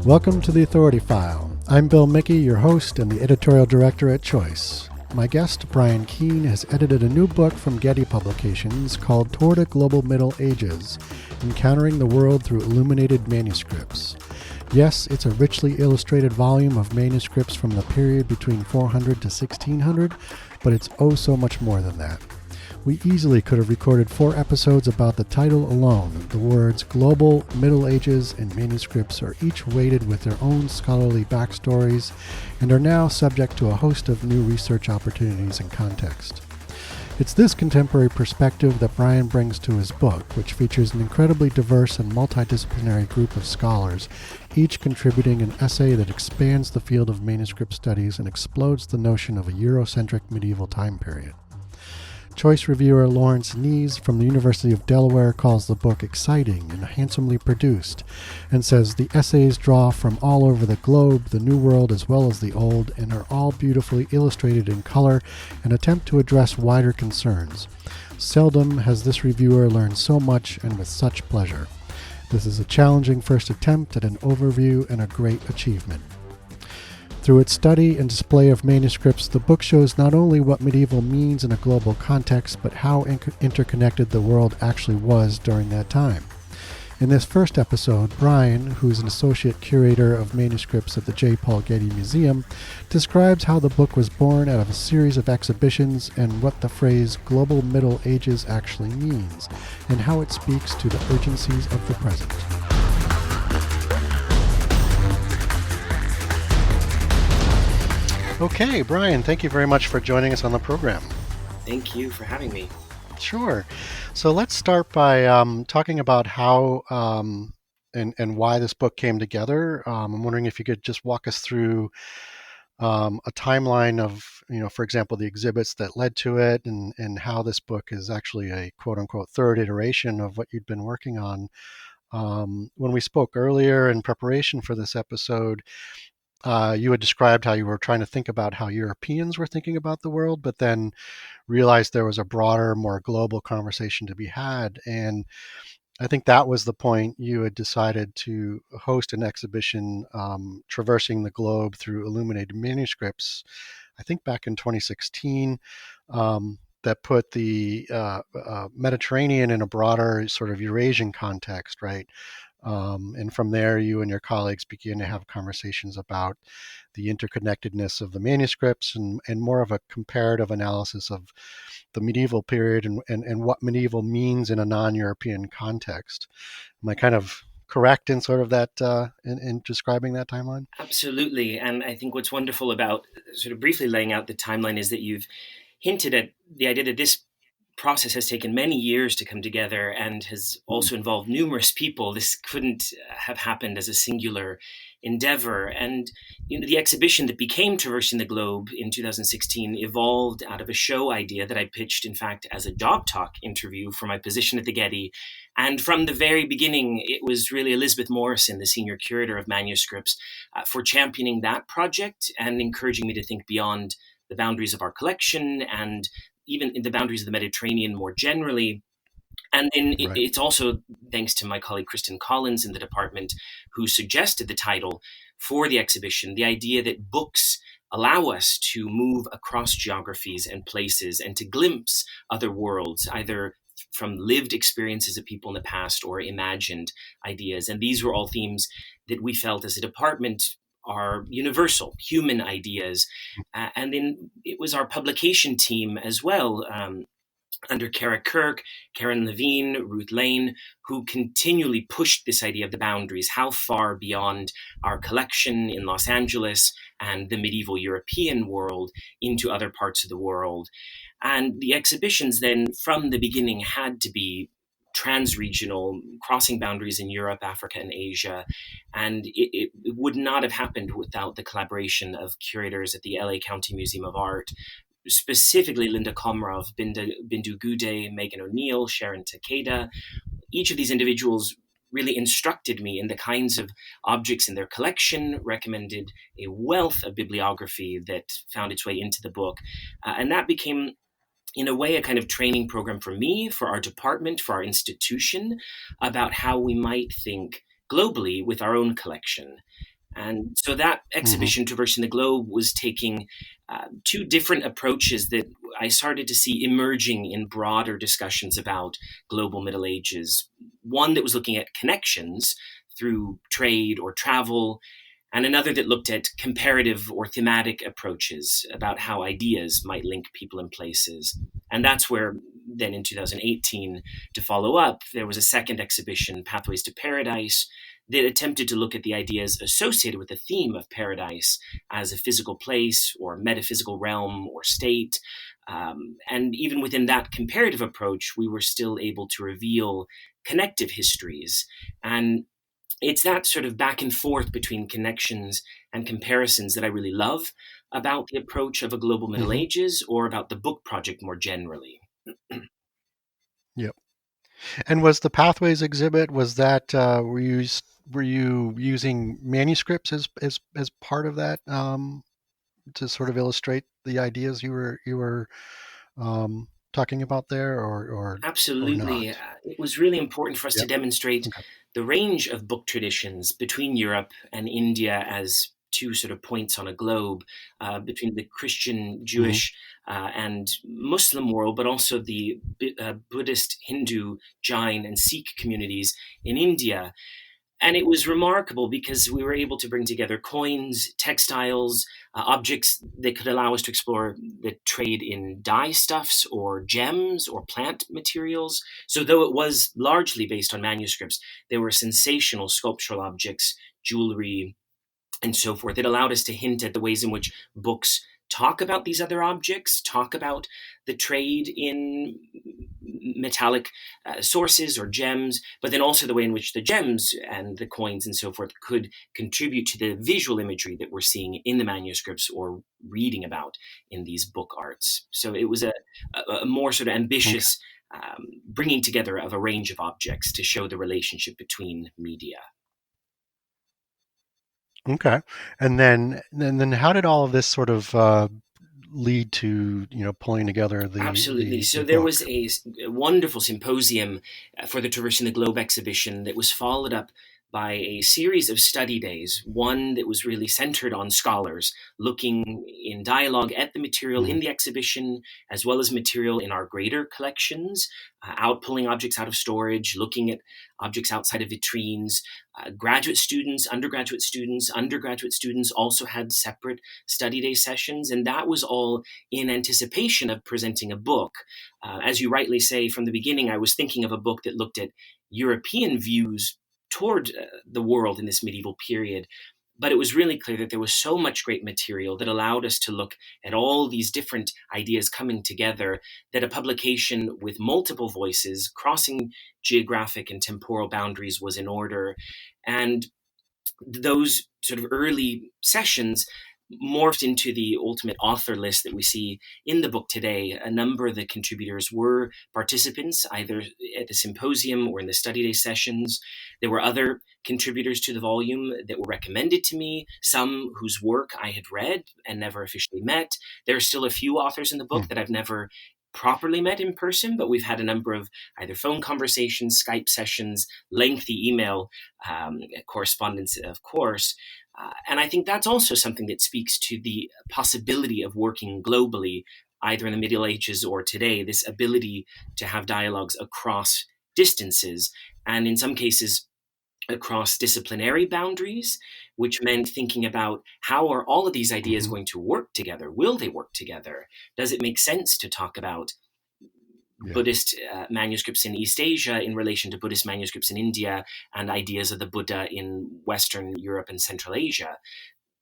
Welcome to the Authority File. I'm Bill Mickey, your host and the editorial director at Choice. My guest, Bryan Keene, has edited a new book from Getty Publications called Toward a Global Middle Ages, Encountering the World Through Illuminated Manuscripts. Yes, it's a richly illustrated volume of manuscripts from the period between 400 to 1600, but it's oh so much more than that. We easily could have recorded 4 episodes about the title alone. The words Global, Middle Ages, and Manuscripts are each weighted with their own scholarly backstories and are now subject to a host of new research opportunities and context. It's this contemporary perspective that Bryan brings to his book, which features an incredibly diverse and multidisciplinary group of scholars, each contributing an essay that expands the field of manuscript studies and explodes the notion of a Eurocentric medieval time period. Choice reviewer Lawrence Nees from the University of Delaware calls the book exciting and handsomely produced, and says the essays draw from all over the globe, the New World as well as the Old, and are all beautifully illustrated in color and attempt to address wider concerns. Seldom has this reviewer learned so much and with such pleasure. This is a challenging first attempt at an overview and a great achievement. Through its study and display of manuscripts, the book shows not only what medieval means in a global context, but how interconnected the world actually was during that time. In this first episode, Bryan, who's an associate curator of manuscripts at the J. Paul Getty Museum, describes how the book was born out of a series of exhibitions and what the phrase Global Middle Ages actually means, and how it speaks to the urgencies of the present. Okay, Bryan, thank you very much for joining us on the program. Thank you for having me. Sure. So let's start by talking about how and why this book came together. I'm wondering if you could just walk us through a timeline of, for example, the exhibits that led to it and how this book is actually a quote-unquote third iteration of what you'd been working on. When we spoke earlier in preparation for this episode, you had described how you were trying to think about how Europeans were thinking about the world, but then realized there was a broader, more global conversation to be had. And I think that was the point you had decided to host an exhibition traversing the globe through illuminated manuscripts, I think back in 2016, that put the Mediterranean in a broader sort of Eurasian context, right? And from there, you and your colleagues began to have conversations about the interconnectedness of the manuscripts and more of a comparative analysis of the medieval period and what medieval means in a non-European context. Am I kind of correct in sort of that, in describing that timeline? Absolutely. And I think what's wonderful about sort of briefly laying out the timeline is that you've hinted at the idea that this process has taken many years to come together and has also involved numerous people. This couldn't have happened as a singular endeavor. And the exhibition that became Traversing the Globe in 2016 evolved out of a show idea that I pitched, in fact, as a job talk interview for my position at the Getty. And from the very beginning, it was really Elizabeth Morrison, the senior curator of manuscripts, for championing that project and encouraging me to think beyond the boundaries of our collection and even in the boundaries of the Mediterranean more generally. And then Right. it's also thanks to my colleague Kristen Collins in the department, who suggested the title for the exhibition, the idea that books allow us to move across geographies and places and to glimpse other worlds, either from lived experiences of people in the past or imagined ideas. And these were all themes that we felt as a department are universal, human ideas. And then it was our publication team as well, under Kara Kirk, Karen Levine, Ruth Lane, who continually pushed this idea of the boundaries, how far beyond our collection in Los Angeles and the medieval European world into other parts of the world. And the exhibitions then, from the beginning, had to be trans-regional, crossing boundaries in Europe, Africa, and Asia. And it would not have happened without the collaboration of curators at the LA County Museum of Art, specifically Linda Komrov, Bindu Gude, Megan O'Neill, Sharon Takeda. Each of these individuals really instructed me in the kinds of objects in their collection, recommended a wealth of bibliography that found its way into the book. And that became, in a way, a kind of training program for me, for our department, for our institution, about how we might think globally with our own collection. And so that Mm-hmm. exhibition, Traversing the Globe, was taking two different approaches that I started to see emerging in broader discussions about global Middle Ages. One that was looking at connections through trade or travel, and another that looked at comparative or thematic approaches about how ideas might link people and places. And that's where, then in 2018, to follow up, there was a second exhibition, Pathways to Paradise, that attempted to look at the ideas associated with the theme of paradise as a physical place or metaphysical realm or state. And even within that comparative approach, we were still able to reveal connective histories. And it's that sort of back and forth between connections and comparisons that I really love about the approach of a global Middle Mm-hmm. Ages or about the book project more generally. Yep. And was the Pathways exhibit, was that were you using manuscripts as part of that, to sort of illustrate the ideas you were talking about there, or not? Absolutely. It was really important for us to Yep. demonstrate Okay. the range of book traditions between Europe and India as two sort of points on a globe, between the Christian, Mm-hmm. Jewish, and Muslim world, but also the Buddhist, Hindu, Jain, and Sikh communities in India. And it was remarkable because we were able to bring together coins, textiles, objects that could allow us to explore the trade in dye stuffs or gems or plant materials. So, though it was largely based on manuscripts, there were sensational sculptural objects, jewelry, and so forth. It allowed us to hint at the ways in which books talk about these other objects, talk about the trade in metallic sources or gems, but then also the way in which the gems and the coins and so forth could contribute to the visual imagery that we're seeing in the manuscripts or reading about in these book arts. So it was a more sort of Okay. ambitious bringing together of a range of objects to show the relationship between media. Okay. And then how did all of this sort of lead to, pulling together the Absolutely. the So the there was book? a wonderful symposium for the Traversing the Globe exhibition that was followed up by a series of study days, one that was really centered on scholars looking in dialogue at the material Hmm. in the exhibition, as well as material in our greater collections, out pulling objects out of storage, looking at objects outside of vitrines. Graduate students, undergraduate students also had separate study day sessions, and that was all in anticipation of presenting a book. As you rightly say, from the beginning, I was thinking of a book that looked at European views toward the world in this medieval period. But it was really clear that there was so much great material that allowed us to look at all these different ideas coming together that a publication with multiple voices, crossing geographic and temporal boundaries, was in order. And those sort of early sessions morphed into the ultimate author list that we see in the book today. A number of the contributors were participants, either at the symposium or in the study day sessions. There were other contributors to the volume that were recommended to me, some whose work I had read and never officially met. There are still a few authors in the book Hmm. that I've never properly met in person, but we've had a number of either phone conversations, Skype sessions, lengthy email correspondence, of course. And I think that's also something that speaks to the possibility of working globally, either in the Middle Ages or today, this ability to have dialogues across distances, and in some cases, across disciplinary boundaries, which meant thinking about how are all of these ideas Hmm. going to work together? Will they work together? Does it make sense to talk about Yeah. Buddhist manuscripts in East Asia in relation to Buddhist manuscripts in India and ideas of the Buddha in Western Europe and Central Asia?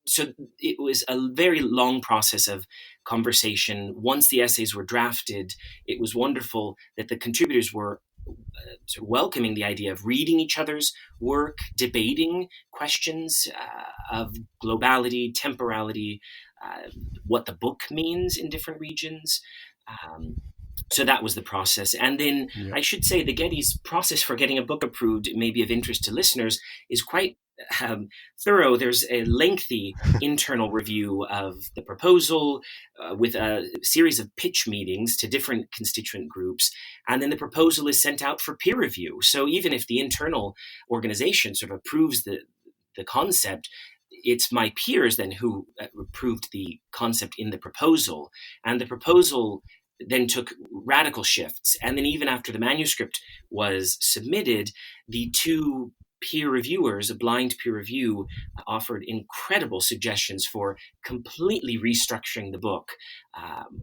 So it was a very long process of conversation. Once the essays were drafted, it was wonderful that the contributors were sort of welcoming the idea of reading each other's work, debating questions of globality, temporality, what the book means in different regions. Um, so that was the process. And then Yep. I should say the Getty's process for getting a book approved may be of interest to listeners is quite thorough. There's a lengthy internal review of the proposal with a series of pitch meetings to different constituent groups. And then the proposal is sent out for peer review. So even if the internal organization sort of approves the concept, it's my peers then who approved the concept in the proposal, and the proposal then took radical shifts. And then even after the manuscript was submitted, the two peer reviewers, a blind peer review, offered incredible suggestions for completely restructuring the book,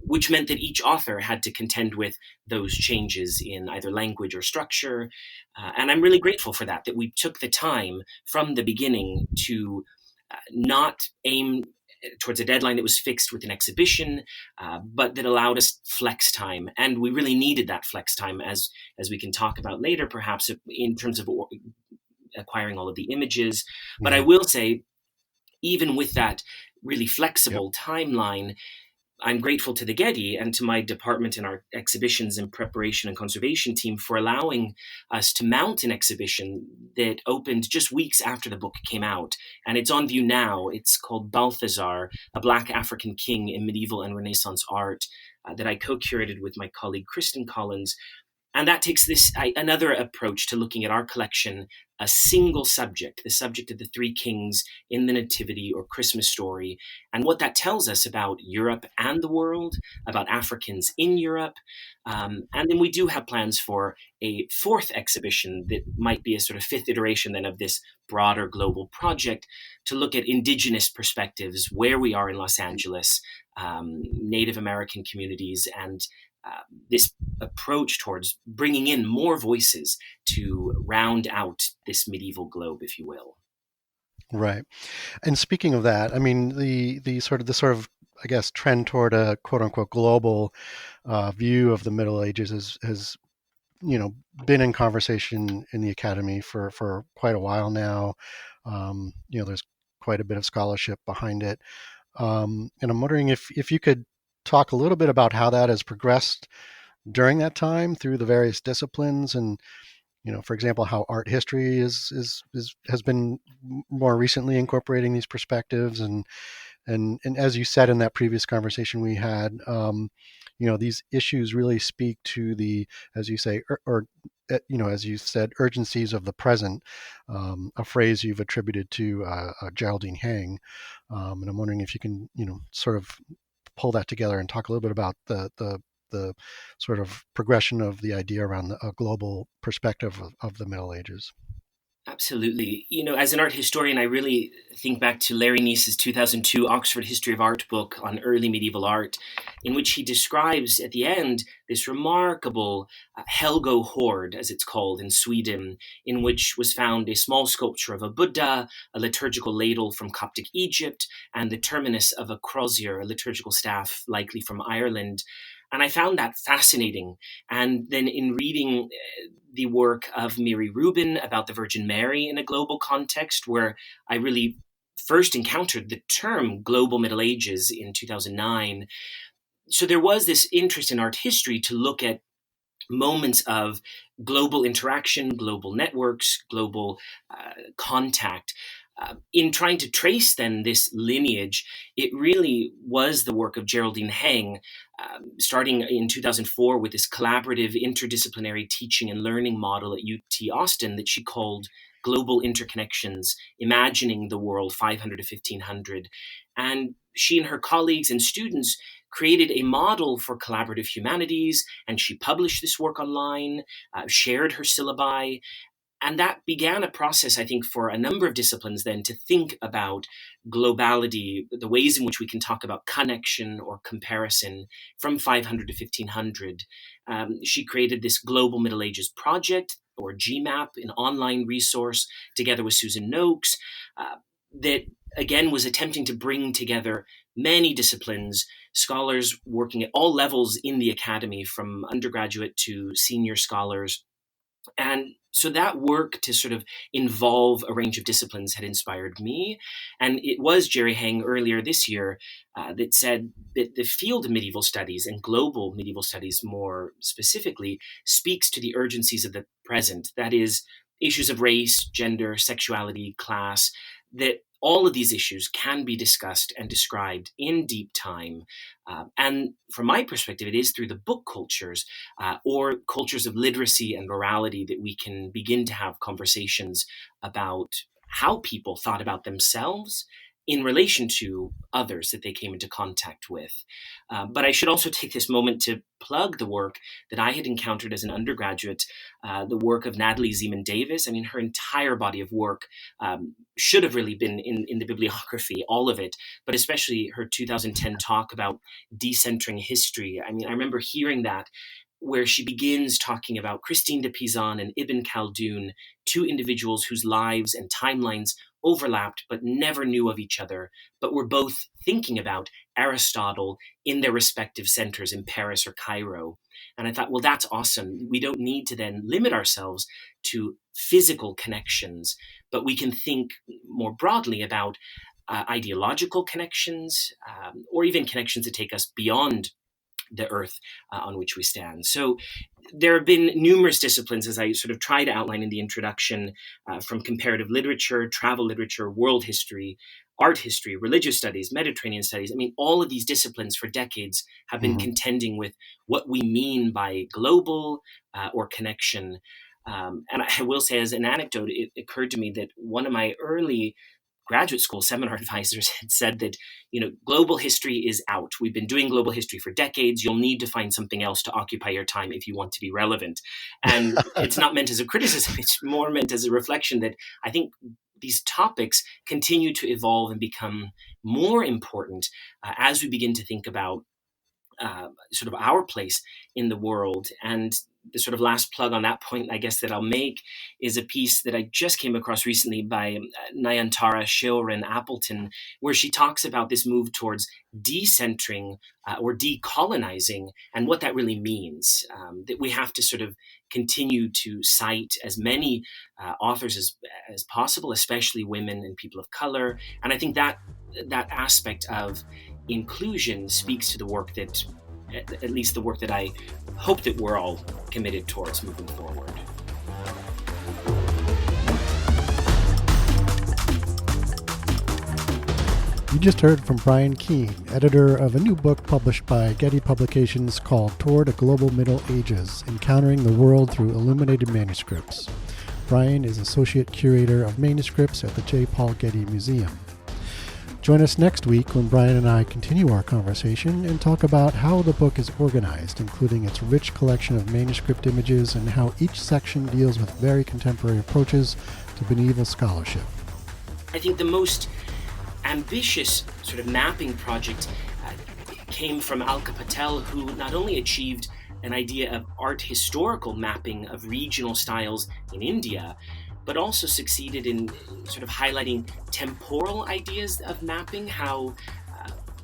which meant that each author had to contend with those changes in either language or structure. And I'm really grateful for that we took the time from the beginning to not aim towards a deadline that was fixed with an exhibition, but that allowed us flex time. And we really needed that flex time, as we can talk about later, perhaps, in terms of acquiring all of the images. But I will say, even with that really flexible timeline, I'm grateful to the Getty and to my department in our exhibitions and preparation and conservation team for allowing us to mount an exhibition that opened just weeks after the book came out. And it's on view now. It's called Balthazar, a Black African King in Medieval and Renaissance Art, that I co-curated with my colleague Kristen Collins. And that takes another approach to looking at our collection, a single subject, the subject of the three kings in the Nativity or Christmas story, and what that tells us about Europe and the world, about Africans in Europe. And then we do have plans for a fourth exhibition that might be a sort of fifth iteration then of this broader global project to look at indigenous perspectives, where we are in Los Angeles, Native American communities, and this approach towards bringing in more voices to round out this medieval globe, if you will. Right. And speaking of that, I mean, the sort of I guess trend toward a quote unquote global view of the Middle Ages has been in conversation in the academy for quite a while now. There's quite a bit of scholarship behind it, and I'm wondering if you could talk a little bit about how that has progressed during that time through the various disciplines, and for example, how art history has been more recently incorporating these perspectives, and as you said in that previous conversation we had, these issues really speak to the, as you say, or as you said, urgencies of the present, a phrase you've attributed to Geraldine Hang, and I'm wondering if you can sort of pull that together and talk a little bit about the sort of progression of the idea around a global perspective of the Middle Ages. Absolutely. As an art historian, I really think back to Larry Nease's 2002 Oxford History of Art book on early medieval art, in which he describes at the end this remarkable Helgo hoard, as it's called in Sweden, in which was found a small sculpture of a Buddha, a liturgical ladle from Coptic Egypt, and the terminus of a crozier, a liturgical staff likely from Ireland. And I found that fascinating. And then in reading the work of Miri Rubin about the Virgin Mary in a global context, where I really first encountered the term global Middle Ages in 2009. So there was this interest in art history to look at moments of global interaction, global networks, global contact. In trying to trace then this lineage, it really was the work of Geraldine Hang, starting in 2004 with this collaborative interdisciplinary teaching and learning model at UT Austin that she called Global Interconnections, Imagining the World 500 to 1500. And she and her colleagues and students created a model for collaborative humanities, and she published this work online, shared her syllabi. And that began a process, I think, for a number of disciplines then to think about globality, the ways in which we can talk about connection or comparison from 500 to 1500. She created this Global Middle Ages Project, or GMAP, an online resource, together with Susan Noakes, that again was attempting to bring together many disciplines, scholars working at all levels in the academy, from undergraduate to senior scholars. And so that work to sort of involve a range of disciplines had inspired me. And it was Jerry Hang earlier this year that said that the field of medieval studies, and global medieval studies more specifically, speaks to the urgencies of the present. That is, issues of race, gender, sexuality, class, that all of these issues can be discussed and described in deep time. And from my perspective, it is through the book cultures or cultures of literacy and morality that we can begin to have conversations about how people thought about themselves in relation to others that they came into contact with. But I should also take this moment to plug the work that I had encountered as an undergraduate, the work of Natalie Zeman Davis. I mean, her entire body of work should have really been in the bibliography, all of it, but especially her 2010 talk about decentering history. I mean, I remember hearing that, where she begins talking about Christine de Pizan and Ibn Khaldun, two individuals whose lives and timelines overlapped but never knew of each other, but were both thinking about Aristotle in their respective centers in Paris or Cairo. And I thought, well, that's awesome. We don't need to then limit ourselves to physical connections, but we can think more broadly about ideological connections, or even connections that take us beyond the earth on which we stand. So there have been numerous disciplines, as I sort of try to outline in the introduction, from comparative literature, travel literature, world history, art history, religious studies, Mediterranean studies. I mean, all of these disciplines for decades have been contending with what we mean by global or connection. And I will say, as an anecdote, it occurred to me that one of my early graduate school seminar advisors had said that, global history is out. We've been doing global history for decades. You'll need to find something else to occupy your time if you want to be relevant. And it's not meant as a criticism. It's more meant as a reflection that I think these topics continue to evolve and become more important as we begin to think about sort of our place in the world. And the sort of last plug on that point, I guess, that I'll make is a piece that I just came across recently by Nayantara Shioran-Appleton, where she talks about this move towards decentering or decolonizing and what that really means. That we have to sort of continue to cite as many authors as possible, especially women and people of color. And I think that aspect of inclusion speaks to the work that, at least the work that I hope that we're all committed towards moving forward. You just heard from Bryan Keene, editor of a new book published by Getty Publications called Toward a Global Middle Ages, Encountering the World Through Illuminated Manuscripts. Bryan is Associate Curator of Manuscripts at the J. Paul Getty Museum. Join us next week when Bryan and I continue our conversation and talk about how the book is organized, including its rich collection of manuscript images and how each section deals with very contemporary approaches to medieval scholarship. I think the most ambitious sort of mapping project came from Alka Patel, who not only achieved an idea of art historical mapping of regional styles in India, but also succeeded in sort of highlighting temporal ideas of mapping, how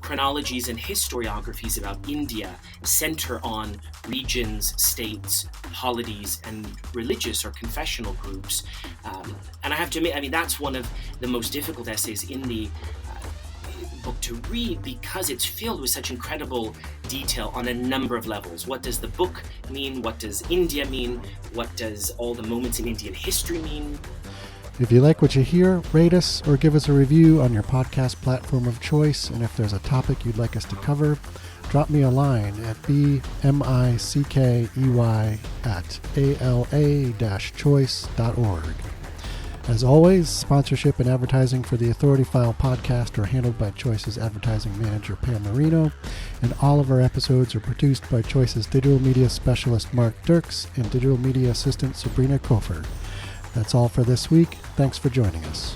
chronologies and historiographies about India center on regions, states, polities, and religious or confessional groups. And I have to admit, that's one of the most difficult essays in the book to read, because it's filled with such incredible detail on a number of levels. What does the book mean? What does India mean? What does all the moments in Indian history mean? If you like what you hear, rate us or give us a review on your podcast platform of choice. And if there's a topic you'd like us to cover, drop me a line at bmickey@ala-choice.org. As always, sponsorship and advertising for the Authority File podcast are handled by Choice's advertising manager, Pam Marino, and all of our episodes are produced by Choice's digital media specialist, Mark Dirks, and digital media assistant, Sabrina Koford. That's all for this week. Thanks for joining us.